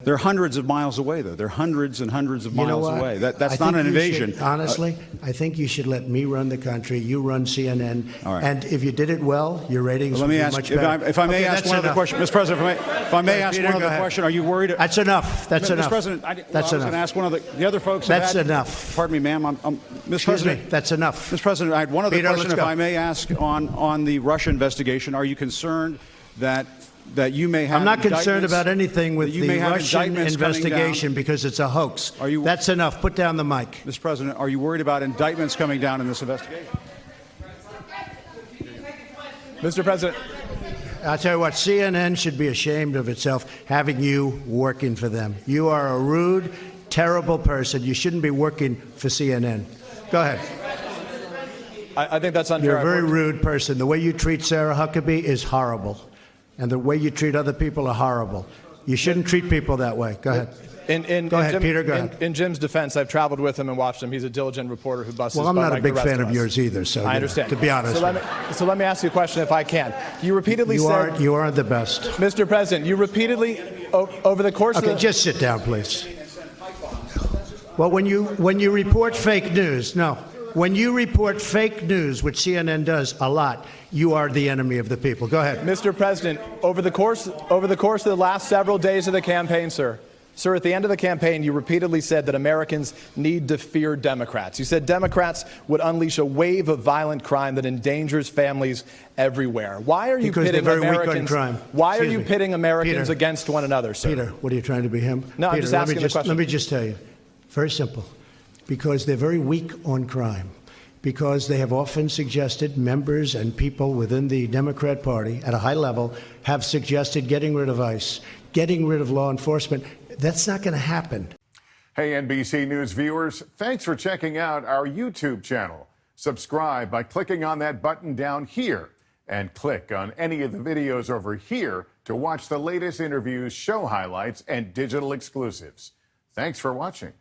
They're hundreds of miles away, though. They're hundreds and hundreds of miles away. That's not an invasion. Honestly, I think you should let me run the country. You run CNN. All right. And if you did it well, your ratings would be much better. If I may ask one other question, Mr. President, if I may ask one other question, are you worried? That's enough. That's enough. Mr. President, I was going to ask one of the other folks. That's enough. Pardon me, ma'am. Mr. President, that's enough. Mr. President, I had one other question, if I may ask, on the Russia investigation. Are you concerned that you may have? I'm not concerned about anything with the Russian investigation because it's a hoax. That's enough. Put down the mic. Mr. President, are you worried about indictments coming down in this investigation? Mr. President. I'll tell you what, CNN should be ashamed of itself having you working for them. You are a rude, terrible person. You shouldn't be working for CNN. Go ahead. I think that's unfair. You're a very rude person. The way you treat Sarah Huckabee is horrible. And the way you treat other people are horrible. You shouldn't treat people that way. Go ahead. Go ahead, Peter. Go ahead. In Jim's defense, I've traveled with him and watched him. He's a diligent reporter who busts his butt. Well, I'm not like a big the rest fan of us. yours either. So I understand. To be honest. So let me ask you a question, if I can. You repeatedly said you aren't the best, Mr. President. You repeatedly over the course. Okay, just sit down, please. Well, when you report fake news, when you report fake news, which CNN does a lot, you are the enemy of the people. Go ahead. Mr. President, over the course of the last several days of the campaign, sir, at the end of the campaign, you repeatedly said that Americans need to fear Democrats. You said Democrats would unleash a wave of violent crime that endangers families everywhere. Why are you pitting Americans? Why are you pitting Americans against one another, sir? Peter, what are you trying to be him? No, I'm just asking the question. Let me just tell you, very simple. Because they're very weak on crime, because they have often suggested, members and people within the Democrat Party at a high level have suggested getting rid of ICE, getting rid of law enforcement. That's not going to happen. Hey, NBC News viewers, thanks for checking out our YouTube channel. Subscribe by clicking on that button down here and click on any of the videos over here to watch the latest interviews, show highlights, and digital exclusives. Thanks for watching.